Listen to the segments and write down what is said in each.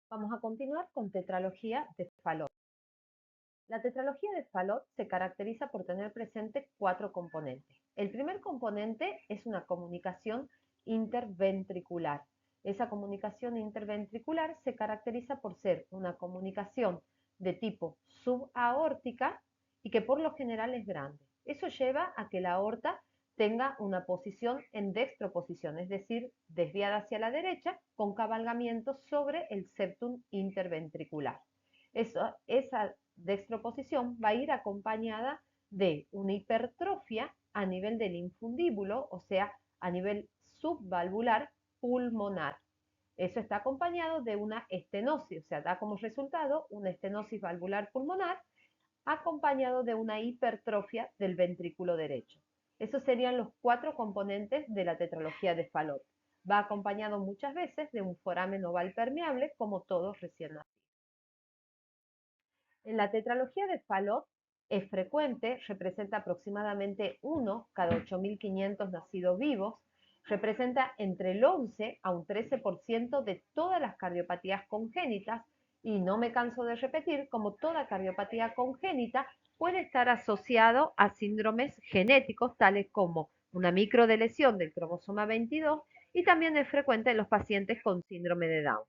Vamos a continuar con tetralogía de Fallot. La tetralogía de Fallot se caracteriza por tener presente 4 componentes. El primer componente es una comunicación interventricular. Esa comunicación interventricular se caracteriza por ser una comunicación de tipo subaórtica y que por lo general es grande. Eso lleva a que la aorta tenga una posición en dextroposición, es decir, desviada hacia la derecha con cabalgamiento sobre el septum interventricular. Esa dextroposición va a ir acompañada de una hipertrofia a nivel del infundíbulo, o sea, a nivel subvalvular pulmonar. Eso está acompañado de una estenosis, o sea, da como resultado una estenosis valvular pulmonar acompañado de una hipertrofia del ventrículo derecho. Esos serían los 4 componentes de la tetralogía de Fallot. Va acompañado muchas veces de un foramen oval permeable, como todos recién nacidos. En la tetralogía de Fallot es frecuente, representa aproximadamente 1 cada 8.500 nacidos vivos, representa entre el 11 a un 13% de todas las cardiopatías congénitas y no me canso de repetir, como toda cardiopatía congénita puede estar asociado a síndromes genéticos tales como una microdeleción del cromosoma 22 y también es frecuente en los pacientes con síndrome de Down.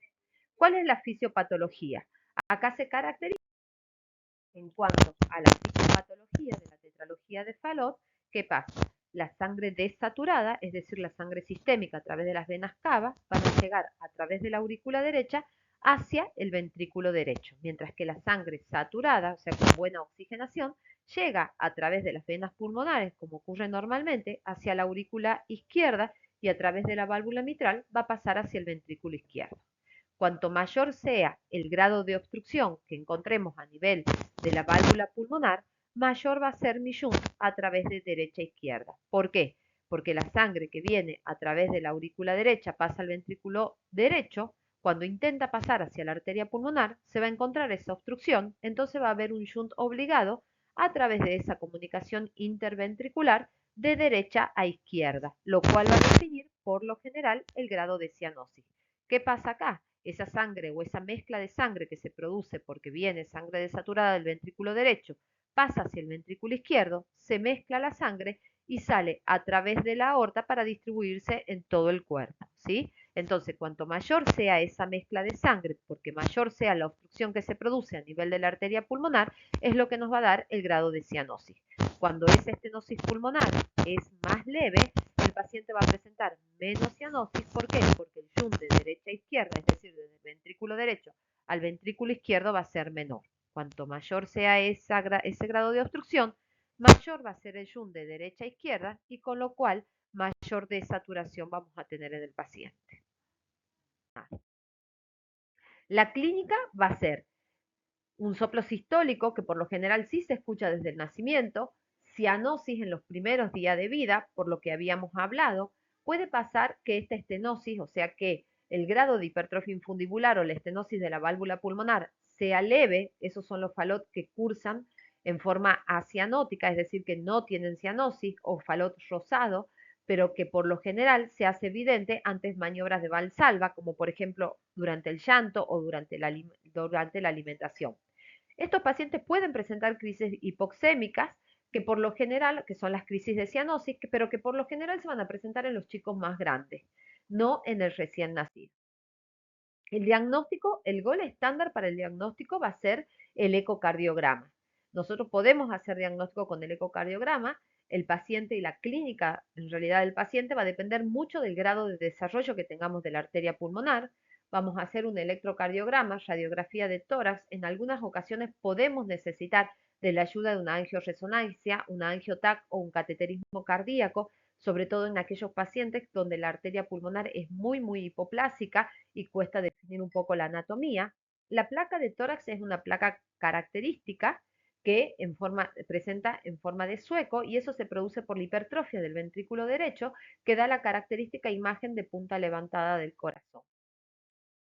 ¿Cuál es la fisiopatología? Acá se caracteriza en cuanto a la fisiopatología de la tetralogía de Fallot, ¿qué pasa? La sangre desaturada, es decir, la sangre sistémica a través de las venas cavas, van a llegar a través de la aurícula derecha hacia el ventrículo derecho, mientras que la sangre saturada, o sea, con buena oxigenación, llega a través de las venas pulmonares, como ocurre normalmente, hacia la aurícula izquierda y a través de la válvula mitral va a pasar hacia el ventrículo izquierdo. Cuanto mayor sea el grado de obstrucción que encontremos a nivel de la válvula pulmonar, mayor va a ser mi shunt a través de derecha a izquierda. ¿Por qué? Porque la sangre que viene a través de la aurícula derecha pasa al ventrículo derecho, cuando intenta pasar hacia la arteria pulmonar, se va a encontrar esa obstrucción, entonces va a haber un shunt obligado a través de esa comunicación interventricular de derecha a izquierda, lo cual va a definir, por lo general, el grado de cianosis. ¿Qué pasa acá? Esa sangre o esa mezcla de sangre que se produce porque viene sangre desaturada del ventrículo derecho, pasa hacia el ventrículo izquierdo, se mezcla la sangre y sale a través de la aorta para distribuirse en todo el cuerpo, ¿sí? Entonces, cuanto mayor sea esa mezcla de sangre, porque mayor sea la obstrucción que se produce a nivel de la arteria pulmonar, es lo que nos va a dar el grado de cianosis. Cuando esa estenosis pulmonar es más leve, el paciente va a presentar menos cianosis. ¿Por qué? Porque el shunt de derecha a izquierda, es decir, desde el ventrículo derecho al ventrículo izquierdo, va a ser menor. Cuanto mayor sea ese grado de obstrucción, mayor va a ser el shunt de derecha a izquierda y con lo cual mayor desaturación vamos a tener en el paciente. La clínica va a ser un soplo sistólico, que por lo general sí se escucha desde el nacimiento, cianosis en los primeros días de vida, por lo que habíamos hablado. Puede pasar que esta estenosis, o sea que el grado de hipertrofia infundibular o la estenosis de la válvula pulmonar sea leve, esos son los Fallot que cursan en forma acianótica, es decir, que no tienen cianosis, o Fallot rosado, pero que por lo general se hace evidente antes maniobras de Valsalva, como por ejemplo durante el llanto o durante la alimentación. Estos pacientes pueden presentar crisis hipoxémicas, que por lo general, que son las crisis de cianosis, pero que por lo general se van a presentar en los chicos más grandes, no en el recién nacido. El diagnóstico, el gol estándar para el diagnóstico va a ser el ecocardiograma. Nosotros podemos hacer diagnóstico con el ecocardiograma. El paciente y la clínica, en realidad del paciente, va a depender mucho del grado de desarrollo que tengamos de la arteria pulmonar. Vamos a hacer un electrocardiograma, radiografía de tórax. En algunas ocasiones podemos necesitar de la ayuda de una angioresonancia, una angiotac o un cateterismo cardíaco, sobre todo en aquellos pacientes donde la arteria pulmonar es muy hipoplásica y cuesta definir un poco la anatomía. La placa de tórax es una placa característica que presenta en forma de sueco, y eso se produce por la hipertrofia del ventrículo derecho, que da la característica imagen de punta levantada del corazón.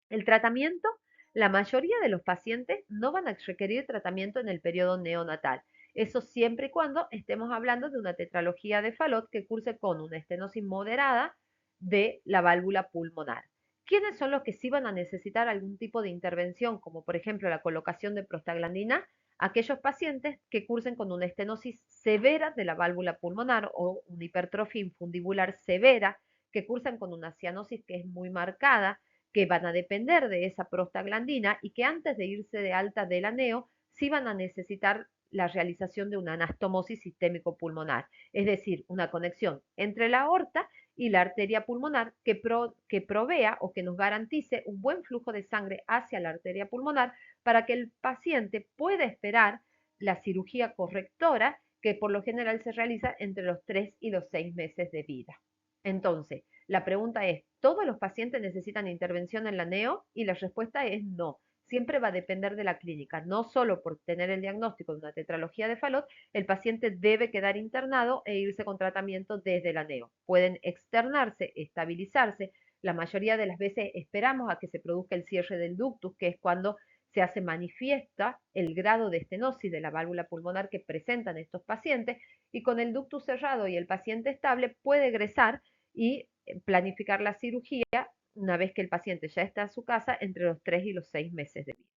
El tratamiento, la mayoría de los pacientes no van a requerir tratamiento en el periodo neonatal. Eso siempre y cuando estemos hablando de una tetralogía de Fallot que curse con una estenosis moderada de la válvula pulmonar. ¿Quiénes son los que sí van a necesitar algún tipo de intervención, como por ejemplo la colocación de prostaglandina? Aquellos pacientes que cursen con una estenosis severa de la válvula pulmonar o una hipertrofia infundibular severa, que cursan con una cianosis que es muy marcada, que van a depender de esa prostaglandina y que antes de irse de alta del ANEO sí van a necesitar la realización de una anastomosis sistémico pulmonar, es decir, una conexión entre la aorta y la arteria pulmonar que provea o que nos garantice un buen flujo de sangre hacia la arteria pulmonar para que el paciente pueda esperar la cirugía correctora que por lo general se realiza entre los 3 y los 6 meses de vida. Entonces, la pregunta es, ¿todos los pacientes necesitan intervención en la NEO? Y la respuesta es no. Siempre va a depender de la clínica. No solo por tener el diagnóstico de una tetralogía de Fallot, el paciente debe quedar internado e irse con tratamiento desde la NEO. Pueden externarse, estabilizarse. La mayoría de las veces esperamos a que se produzca el cierre del ductus, que es cuando se hace manifiesta el grado de estenosis de la válvula pulmonar que presentan estos pacientes, y con el ductus cerrado y el paciente estable puede egresar y planificar la cirugía una vez que el paciente ya está en su casa entre los 3 y los 6 meses de vida.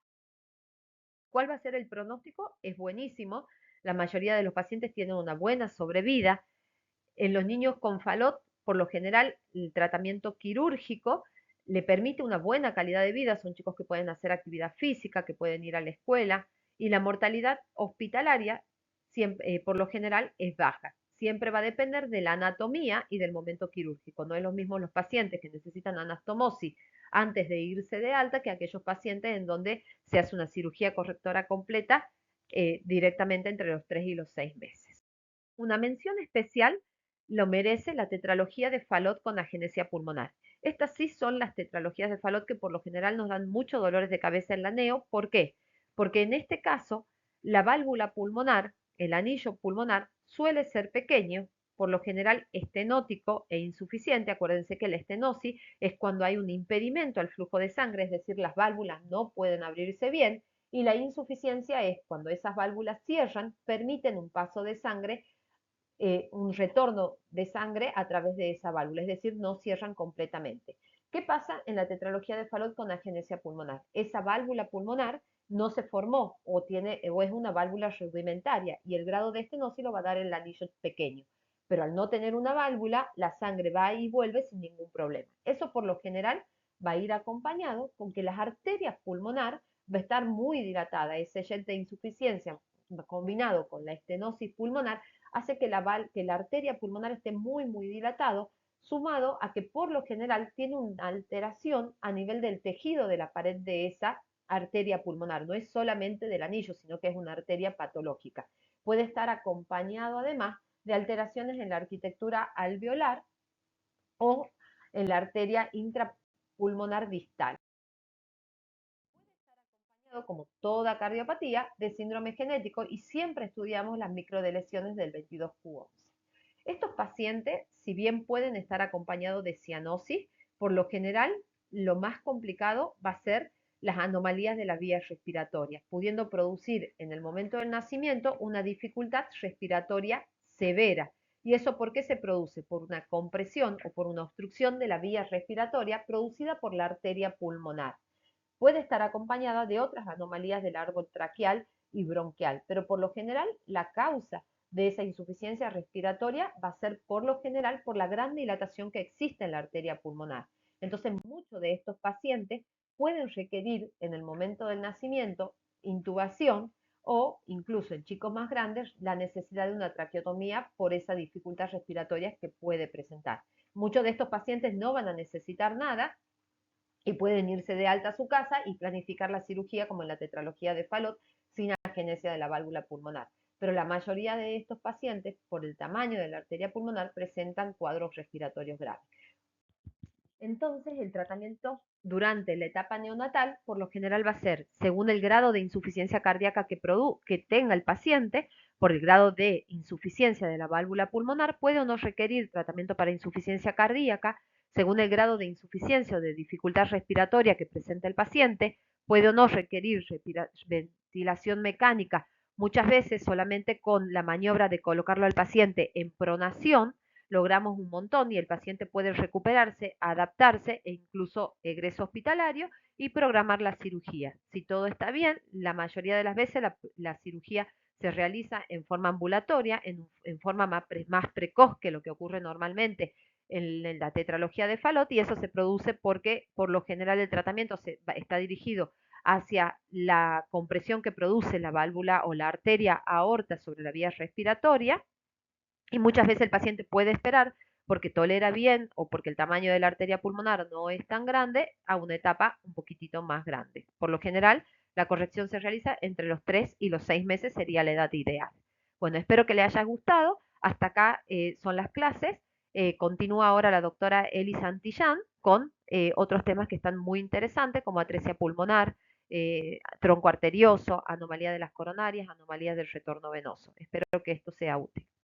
¿Cuál va a ser el pronóstico? Es buenísimo. La mayoría de los pacientes tienen una buena sobrevida. En los niños con Fallot, por lo general, el tratamiento quirúrgico le permite una buena calidad de vida. Son chicos que pueden hacer actividad física, que pueden ir a la escuela, y la mortalidad hospitalaria, siempre, por lo general, es baja. Siempre va a depender de la anatomía y del momento quirúrgico. No es lo mismo los pacientes que necesitan anastomosis antes de irse de alta que aquellos pacientes en donde se hace una cirugía correctora completa directamente entre los 3 y los 6 meses. Una mención especial lo merece la tetralogía de Fallot con agenesia pulmonar. Estas sí son las tetralogías de Fallot que por lo general nos dan muchos dolores de cabeza en la neo. ¿Por qué? Porque en este caso la válvula pulmonar, el anillo pulmonar, suele ser pequeño, por lo general estenótico e insuficiente. Acuérdense que la estenosis es cuando hay un impedimento al flujo de sangre, es decir, las válvulas no pueden abrirse bien, y la insuficiencia es cuando esas válvulas cierran, permiten un paso de sangre, un retorno de sangre a través de esa válvula, es decir, no cierran completamente. ¿Qué pasa en la tetralogía de Fallot con agenesia pulmonar? Esa válvula pulmonar no se formó o es una válvula rudimentaria y el grado de estenosis lo va a dar el anillo pequeño. Pero al no tener una válvula, la sangre va y vuelve sin ningún problema. Eso por lo general va a ir acompañado con que las arterias pulmonar va a estar muy dilatada. Ese jet de insuficiencia combinado con la estenosis pulmonar hace que la arteria pulmonar esté muy, muy dilatado, sumado a que por lo general tiene una alteración a nivel del tejido de la pared de esa arteria pulmonar. No es solamente del anillo, sino que es una arteria patológica. Puede estar acompañado además de alteraciones en la arquitectura alveolar o en la arteria intrapulmonar distal, como toda cardiopatía, de síndrome genético, y siempre estudiamos las microdeleciones del 22q11. Estos pacientes, si bien pueden estar acompañados de cianosis, por lo general lo más complicado va a ser las anomalías de las vías respiratorias, pudiendo producir en el momento del nacimiento una dificultad respiratoria severa. ¿Y eso por qué se produce? Por una compresión o por una obstrucción de la vía respiratoria producida por la arteria pulmonar. Puede estar acompañada de otras anomalías del árbol traqueal y bronquial, pero por lo general la causa de esa insuficiencia respiratoria va a ser por lo general por la gran dilatación que existe en la arteria pulmonar. Entonces, muchos de estos pacientes pueden requerir en el momento del nacimiento intubación o incluso en chicos más grandes la necesidad de una traqueotomía por esa dificultad respiratoria que puede presentar. Muchos de estos pacientes no van a necesitar nada y pueden irse de alta a su casa y planificar la cirugía como en la tetralogía de Fallot sin agenesia de la válvula pulmonar. Pero la mayoría de estos pacientes, por el tamaño de la arteria pulmonar, presentan cuadros respiratorios graves. Entonces, el tratamiento durante la etapa neonatal, por lo general va a ser, según el grado de insuficiencia cardíaca que tenga el paciente, por el grado de insuficiencia de la válvula pulmonar, puede o no requerir tratamiento para insuficiencia cardíaca, según el grado de insuficiencia o de dificultad respiratoria que presenta el paciente, puede o no requerir ventilación mecánica, muchas veces solamente con la maniobra de colocarlo al paciente en pronación, logramos un montón y el paciente puede recuperarse, adaptarse e incluso egreso hospitalario y programar la cirugía. Si todo está bien, la mayoría de las veces la cirugía se realiza en forma ambulatoria, en forma más precoz que lo que ocurre normalmente en la tetralogía de Fallot, y eso se produce porque por lo general el tratamiento está dirigido hacia la compresión que produce la válvula o la arteria aorta sobre la vía respiratoria, y muchas veces el paciente puede esperar porque tolera bien o porque el tamaño de la arteria pulmonar no es tan grande a una etapa un poquitito más grande. Por lo general, la corrección se realiza entre los 3 y los 6 meses, sería la edad ideal. Bueno, espero que le haya gustado. Hasta acá son las clases. Continúa ahora la doctora Eli Santillán con otros temas que están muy interesantes, como atresia pulmonar, tronco arterioso, anomalía de las coronarias, anomalías del retorno venoso. Espero que esto sea útil.